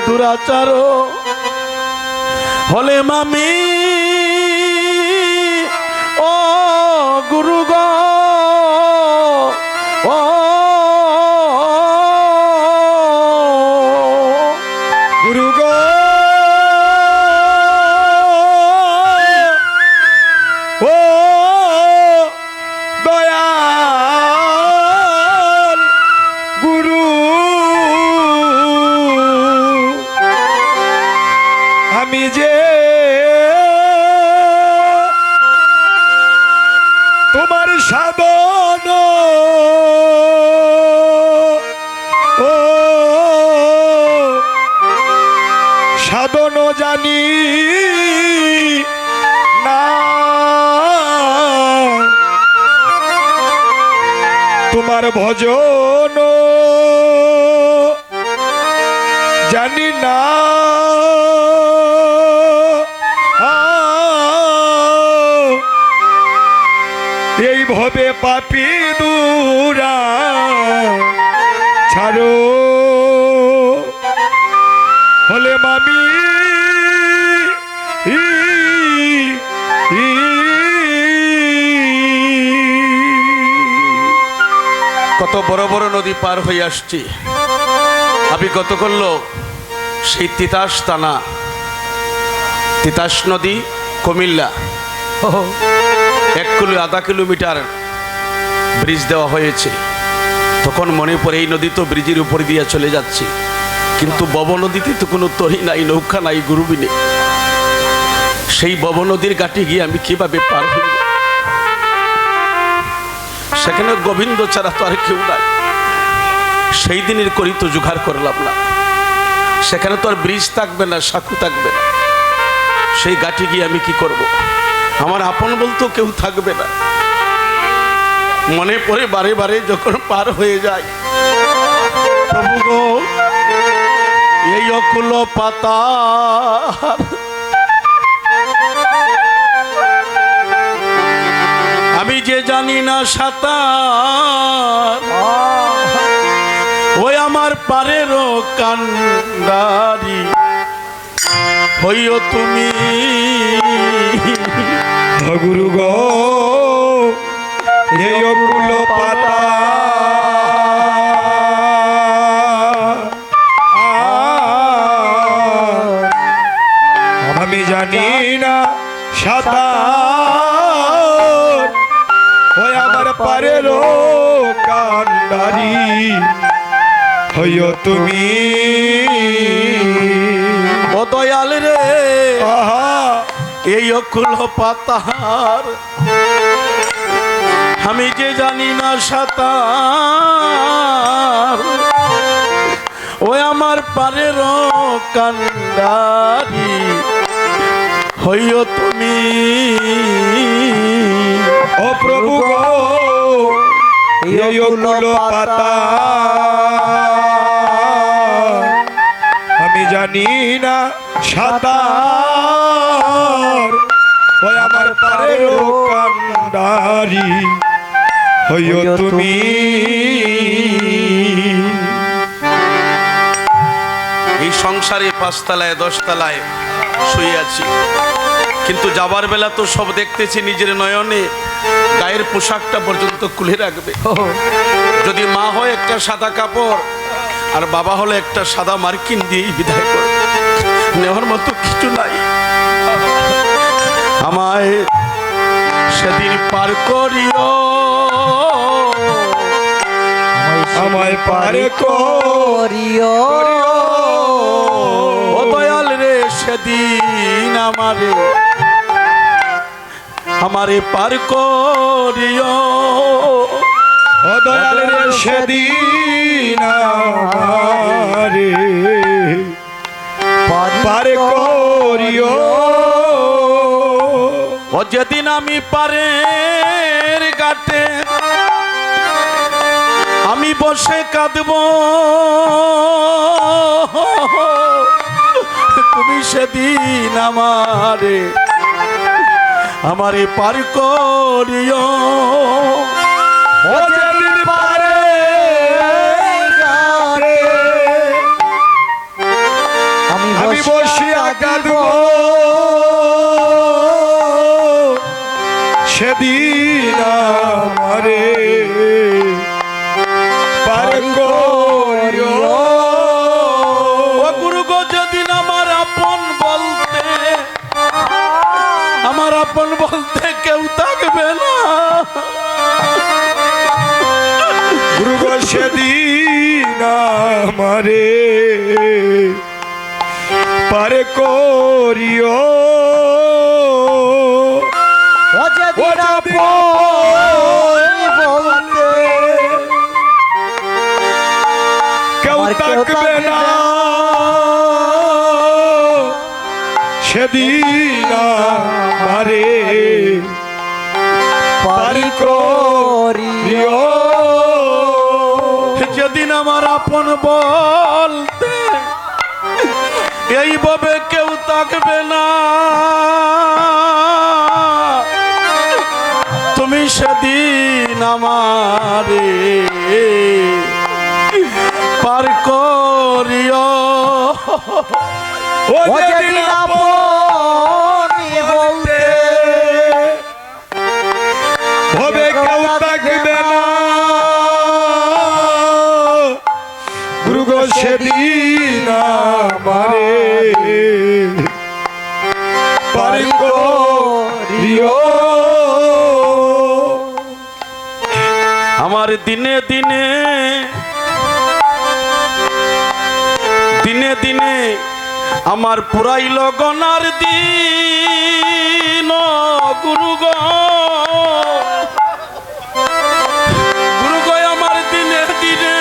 দুরাচার হলে মামি ও গুরু গো ও গুরু গো ও দয়াল গুরু আমি যে তোমার সাধন ও সাধন জানি না তোমার ভজন জানি না এইভাবে পাপি দুরা ছাড়ো হলে মামি কত বড় বড় নদী পার হয়ে আসছি আমি কত করলো সেই তিতাস টানা তিতাস নদী কুমিল্লা 1.5 কিলোমিটার ব্রিজ দেওয়া হয়েছে তখন মনে পড়ে এই নদী তো ব্রিজের উপর দিয়ে চলে যাচ্ছে কিন্তু বব নদীতে তো কোনো তরি নাই নৌকা নাই গুরুবি নেই সেই বব নদীর ঘাটে গিয়ে আমি কিভাবে পার হইব সেখানে গোবিন্দ ছাড়া তো আর কেউ নাই সেই দিনের করি তো জোগাড় করলাম না সেখানে তো আর ব্রিজ থাকবে না সাঁকু থাকবে না সেই ঘাটে গিয়ে আমি কি করব আমার আপন বলতো কেউ থাকবে না মনে পড়ে বারে বারে যখন পার হয়ে যায় প্রভু গো এই অকুল পাতা আমি যে জানি না সাঁতার ওই আমার পারেরও কান্ডারি হইও তুমি গুরু গো এই অকুল পাতা আমি জানি না সাঁতার ওই আমার পারেরও কান্ডারি হইও তুমি ও দয়াল রে এই অকুল পাতার আমি যে জানি না সাঁতার ওই আমার পারের কান্ডারি হইও তুমি ও প্রভু গো এই অকুল পাতা আমি জানি না সাঁতার ওই আমার পারের কান্ডারি হইও তুমি এই সংসারে 5 তলায় 10 তলায় শুয়ে আছি কিন্তু যাবার বেলা তো সব দেখতেছি নিজের নয়নে গায়ের পোশাকটা পর্যন্ত খুলে রাখবে যদি মা হয় একটা সাদা কাপড় আর বাবা হলে একটা সাদা মার্কিন দিয়েই বিদায় করে নেওয়ার মতো কিছু নাই আমায় সেদিন পার করিও আমায় পার করিও ও দয়াল রে সেদিন আমারে পার করিও ও দয়াল রে সেদিন আমারে পার করিও ও যেদিন আমি পারের ঘাটে আমি বসে কাঁদব তুমি সেদিন আমারে পার করিও ও যেদিন পারে কাঁদব সেদিন আমারে পার করিও। ও গুরু গো যেদিন আমার আপন বলতে কেউ থাকবে না, গুরু গো সেদিন আমারে পার করিও। ও যেদিন আপন বলতে কেউ থাকবে না সেদিন আমারে পার করিও। যেদিন আমার আপন বলতে এইভাবে কেউ থাকবে না, তুমি সেদিন আমারে পার করিও। ও ও যেদিন আপন বলতে ভবে কেউ থাকবে না, গুরু গো সেদিন আমারে পার করিও। আমার দিনে দিনে আমার পুরাইল গনার দিন, গুরু গো আমার দিনে দিনে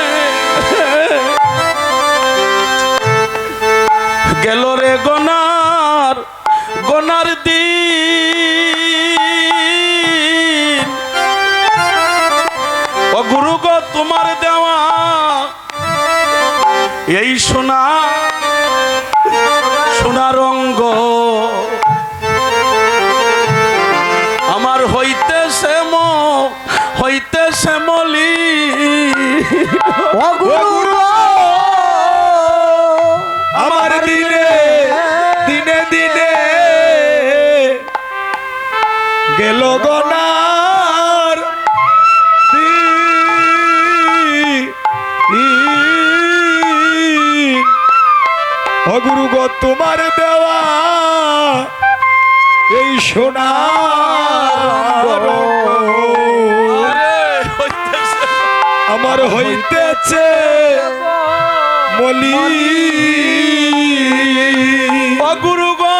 গেল রে গনার দিন। ও গুরু গো তোমার দেওয়া এই সোনার অঙ্গ আমার হইতেছে মলি। ও গুরু আমার দিনে দিনে গেল গনার দিন। ও গুরু গো তোমার দেওয়া এই সোনার আমার হইতেছে মলি। গুরু গো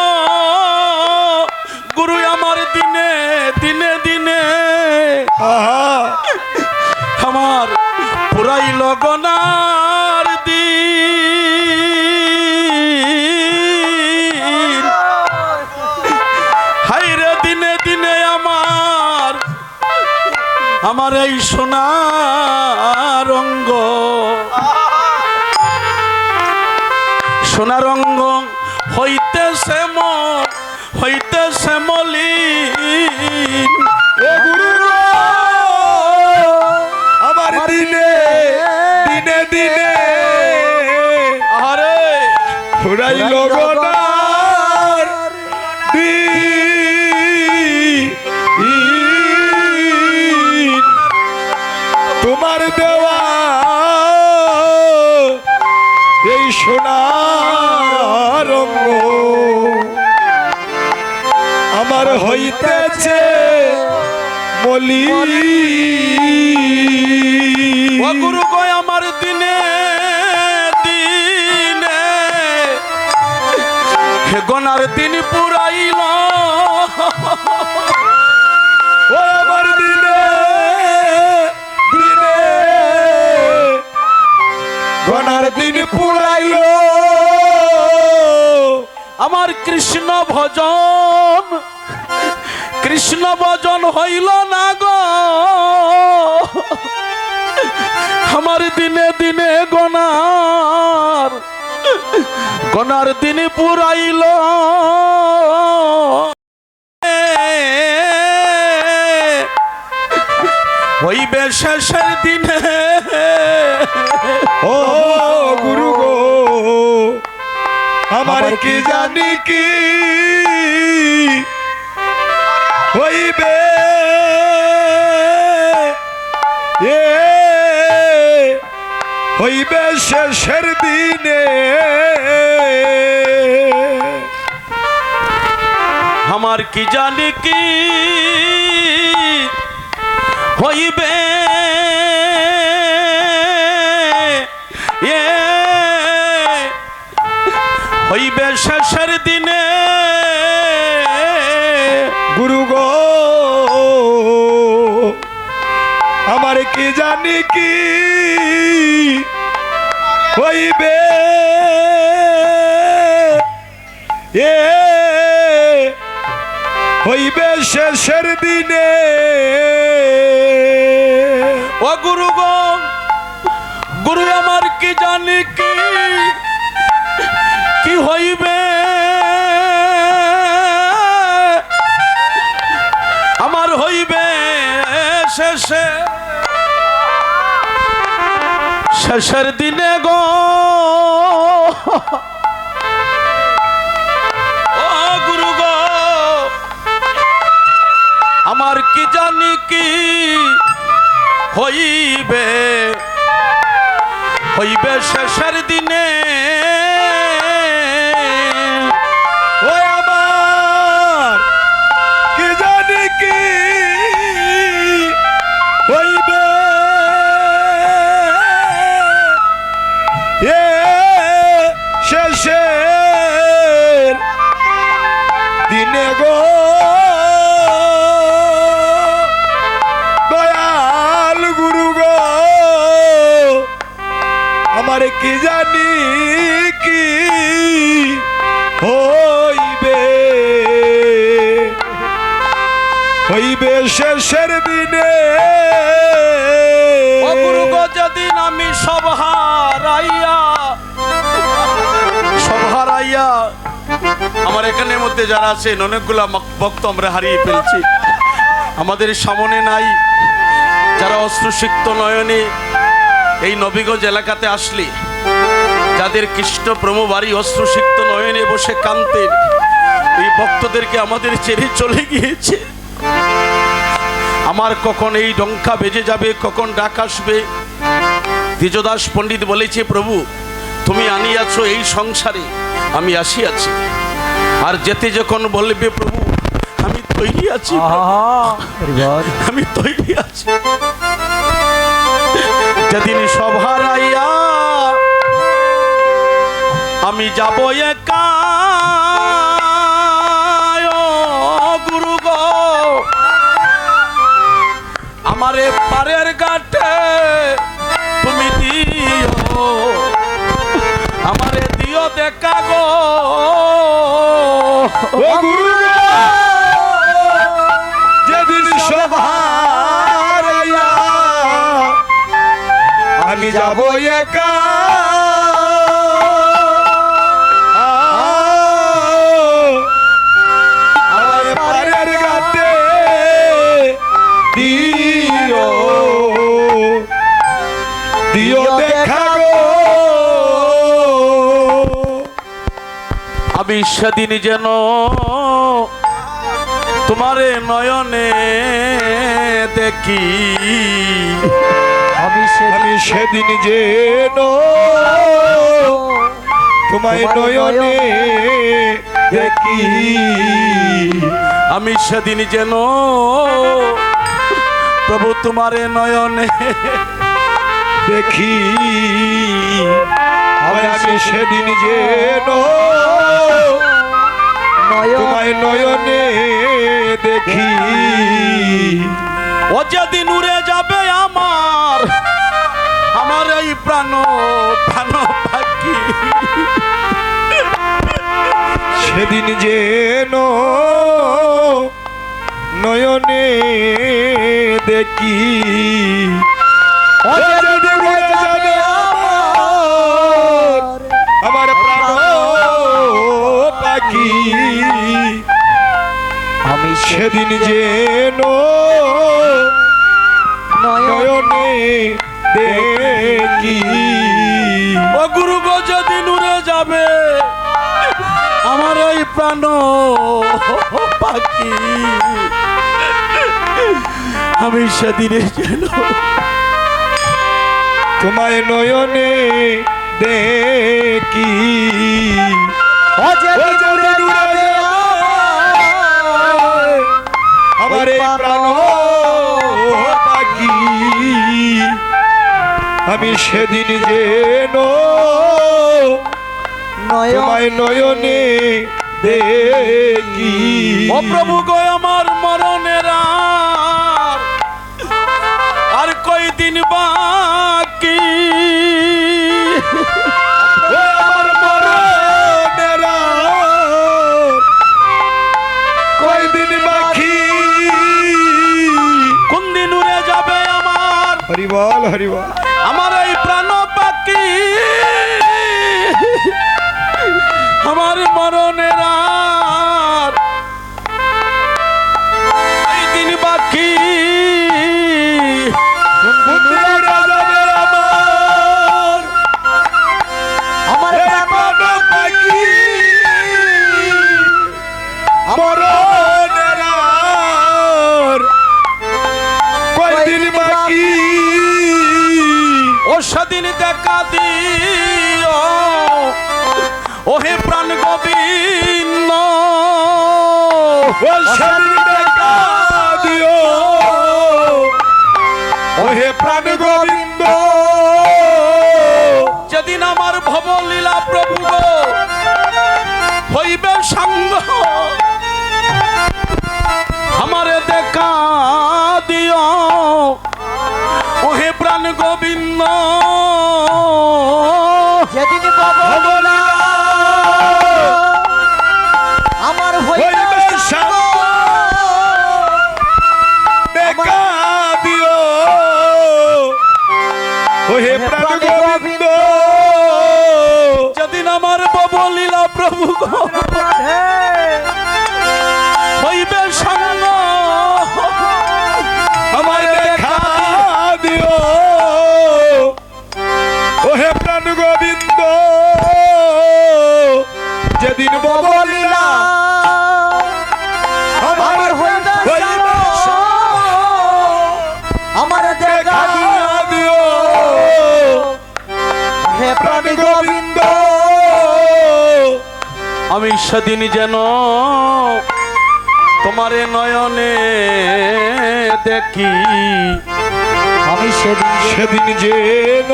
আমার দিনে দিনে আমার পুরাইল গনার দিন। হাইরে দিনে আমার এই সোনার অঙ্গ হইতেছে মলিন। ও গুরু আমার দিনে দিনে আরে ফুরাইল গনার দিন। তোমার দেওয়া এই সোনার অঙ্গ আমার হইতেছে মলি। ও গুরু গো আমার দিনে গনার দিন পুরাইল। ও আমার দিনে গনার দিন পুরাইল। আমার কৃষ্ণ ভজন হইল না গো, আমার দিনে গনার দিন পুরাইল। হইবে শেষের দিনে ও গুরু গো আমার কি জানি কি হইবে এ হইবে শেষের দিনে আমার কি জানি কি হইবে এ হইবে শেষের দিনে গুরু গো আমার কি জানি কি হইবে এ হইবে শেষের দিনে ও গুরু গো গুরু আমার কি জানি কি হইবে আমার হইবে শেষের দিনে গো ও গুরু গো আমার কি জানি কি হইবে শেষের দিনে ও আমার কি জানি কি হইবে এ শেষের দিনে গো দয়াল গুরু গো আমার কি জানি কি হইবে শেষের দিনে ও গুরু গো যেদিন আমি সব হারাইয়া আমার এখানের মধ্যে যারা আছেন অনেকগুলা ভক্ত আমরা হারিয়ে ফেলছি আমাদের সামনে নাই যারা অশ্রুসিক্ত নয়নে এই নবীগঞ্জ এলাকাতে আসলে যাদের কৃষ্ণ প্রভু বাড়ি অশ্রুসিক্ত নয়নে বসে কাঁদতেন এই ভক্তদেরকে আমাদের ছেড়ে চলে গিয়েছে আমার কখন এই ডঙ্কা বেজে যাবে কখন ডাক আসবে দ্বিজদাস পণ্ডিত বলেছে প্রভু তুমি আনিয়াছো এই সংসারে আমি আসিয়াছি আর যেতে যখন বলবে প্রভু আমি তৈরি আছি আমি তৈরি আছি যেদিন সব হারাইয়া আমি যাব একা গুরু গো আমারে পারের ঘাটে তুমি দিও আমারে দিও দেখা গো ও গুরু যেদিন সব হারাইয়া আমি যাব একা আমার পারের ঘাটে দিও দেখা গো আমি সেদিন যেন তোমারে নয়নে দেখি আমি সেদিন যেন তোমায় নয়নে দেখি আমি সেদিন যেন প্রভু তোমারে নয়নে দেখি আমি সেদিন যেন তোমায় নয়নে দেখি ও যেদিন উড়ে যাবে আমার এই প্রাণ পাখি সেদিন যেন নয়নে দেখি ও যেদিন উড়ে যাবে আমার প্রাণ পাখি আমি সেদিন যেন নয়নে দেখি ও গুরু গো যেদিন উড়ে যাবে আমার ওই প্রাণ পাখি আমি সেদিনে যেন তোমায় নয়নে দেখি ও যেদিন উড়ে যাবে আমার এই প্রাণ পাখি আমি সেদিন যেন তোমায় নয়নে দেখি ও প্রভু গো আমার মরণের আর কয়দিন বাকি ও আমার মরণের কয়দিন বাকি কোন দিন উড়ে যাবে আমার হরিবল হরিবল আমার এই প্রাণ পাখি আমার মরণের এই দিন বাকি আমার এই প্রাণ প্রাণ পাখি মরণের কয়দিন বাকি ও সেদিন দেখা দিও ওহে প্রাণ গোবিন্দ ও সেদিন দেখা দিও ওহে প্রাণ গোবিন্দ যেদিন আমার ভবলীলা প্রভু গো হইবে সঙ্গ আমারে দেখা দিও ওহে প্রাণ গোবিন্দ যেদিন বাবা আমার হইবে হইবে সঙ্গ দেখা দিও ওহে প্রাণ গোবিন্দ যেদিন আমার ভবলীলা প্রভু গো হইবে সঙ্গ আমায় দেখা দিও ওহে প্রাণ গোবিন্দ যেদিন ববলীলা আমার হইবে সঙ্গ আমার দেখা দিও হে প্রাণ প্রাণ গোবিন্দ আমি সেদিন যেন তোমারে নয়নে দেখি আমি সেদিন সেদিন যেন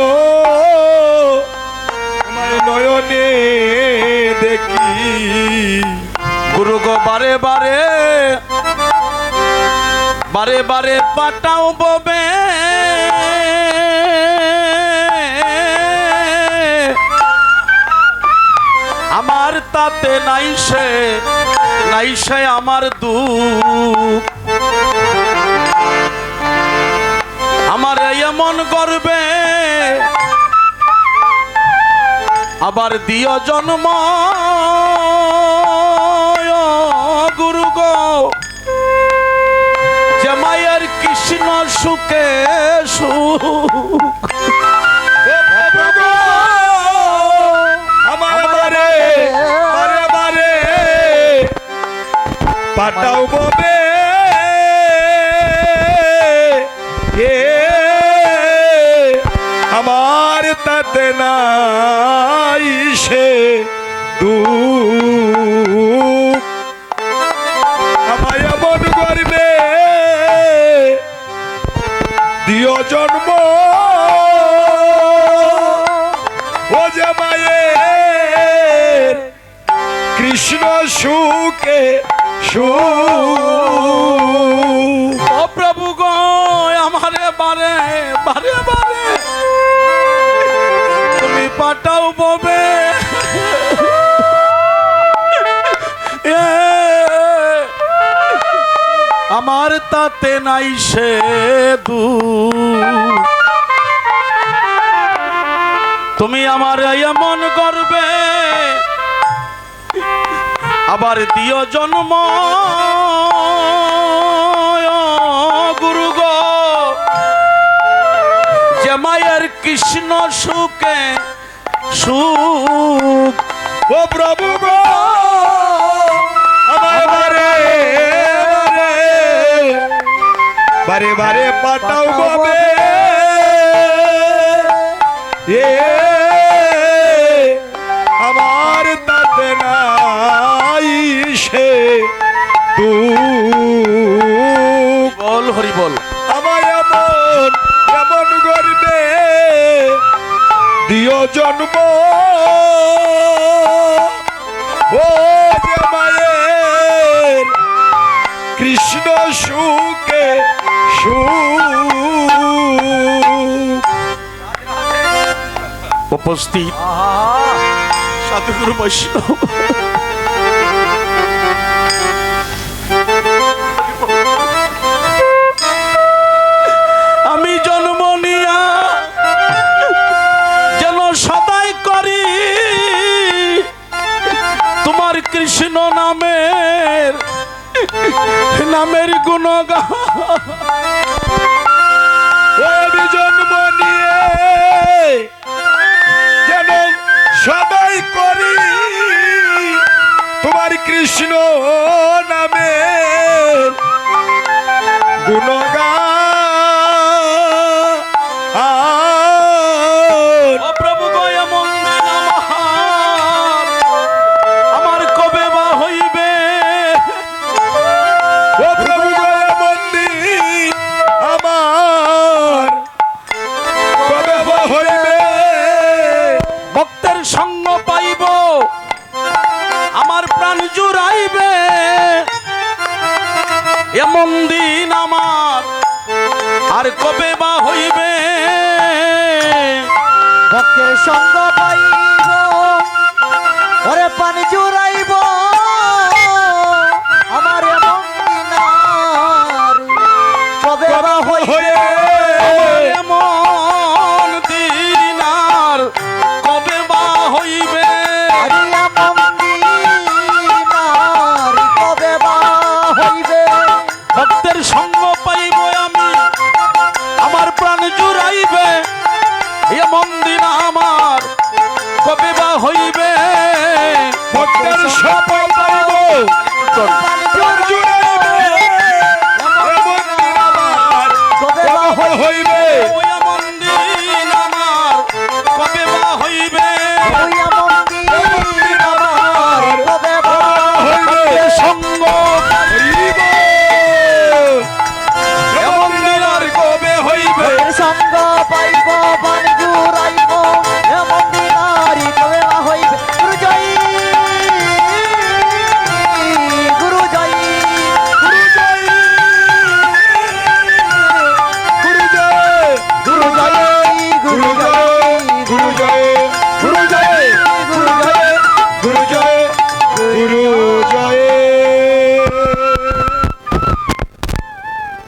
তোমায় নয়নে দেখি গুরু গো বারে বারে বারে বারে পাটাও ববে আমার তাতে নাই সে আমার দুঃখ আমার এমন করবে আবার দিও জন্ম গুরু গো যে মায়ের কৃষ্ণ সুখে সুখ আমার বারে বারে বারে পাটাও ববে এ আমার তাতে নাই সে দুঃখ আমায় এমন করবে দিও জন্ম ও যে মায়ের কৃষ্ণ সুখে সুখ ও প্রভু গো আমারে বারে বারে বারে তুমি পাটাও ববে এ, আমার তাতে নাই সে দুঃখ তুমি আমার এমন করবে আবার দিও জন্ম গুরু গো যে মায়ের কৃষ্ণ সুখে সুখ ও প্রভু গো বারে বারে পাঠাও বাবে এ আমার তাতে নাই সে দুঃখ বল হরি বল। আমায় এমন এমন গর্বে দিও জন্ম ও যে মায়ের কৃষ্ণ সুখে সুখ উপস্থিত সাধুগুরু বৈষ্ণব, আমি জন্ম নিয়া যেন সদাই করি তোমার কৃষ্ণ নামের গুণগান। আমি জন্ম নিয়ে যেন সদাই করি তোমার কৃষ্ণ নামে গুণগান ও প্রভু গো এমন দিন আমার কবে বা হইবে, ও প্রভু গো এমন দিন আমার কবে বা হইবে ভক্তের সঙ্গ পাইব আমার প্রাণ জুড়াইবে, এমন দিন আমার আর কবে বা হইবে। ভক্তের সঙ্গ পাইব ওরে পানি জুড়াইব আমার এমন দিন আর কবে বা হইবে। আমার এমন দিন আর কবে বা হইবে। আরে এমন দিন আর কবে বা হইবে। ভক্তের সঙ্গ পাইব আমি আমার প্রাণ জুড়াইবে, এমন দিন আমার কবে বা হইবে। ভক্তের সবাই পাইব পানি জুড়াইব এমন দিন আমার কবে বা হইবে ও এমন দিন আমার কবে বা হইবে। ওই এমন দিন আমার কবে বা হইবে সঙ্গ হইব এমন দিন আর কবে হইবে। ভক্তের সঙ্গ পাইব পানি জুড়াইব এমন দিন আর কবে বা হইবে। গুরু জয় গুরু জয় গুরু জয় গুরু জয় গুরু জয় গুরু জয় গুরু জয় গুরু জয় গুরু জয় গুরু জয় গুরু